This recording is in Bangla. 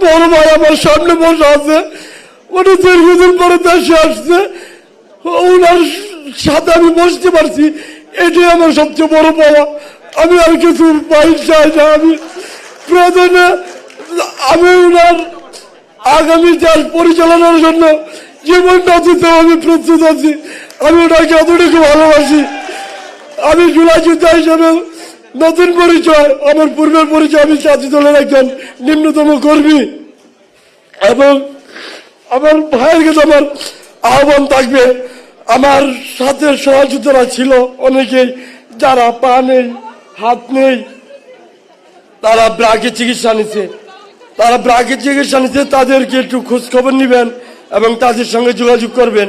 বড় ভাই আমার সামনে বসে আছে, উনি দীর্ঘদিন পরে দেশে আসছে, ওনার সাথে আমি বসতে পারছি, এটাই আমার সবচেয়ে বড় পাওয়া। আমি আর কিছু পাই চাই না। আমি প্রয়োজনে আমি ওনার আগামী দেশ পরিচালনার জন্য জীবনটা দিতে আমি প্রস্তুত আছি। আমি ওনাকে এতটুকু ভালোবাসি। আমি জুলাই যোদ্ধা হিসেবে নতুন পরিচয়, আমার পূর্বের পরিচয়, আমি জাতীয় দলের একজন নিম্নতম কর্মী। এবং আমার ভাইয়ের কাছে আমার আহ্বান থাকবে, আমার সাথে সহযোদ্ধারা ছিল অনেকেই, যারা পা নেই, হাত নেই, তারা ব্রাকের চিকিৎসা নিচ্ছে, তাদেরকে একটু খোঁজ খবর নিবেন এবং তাদের সঙ্গে যোগাযোগ করবেন।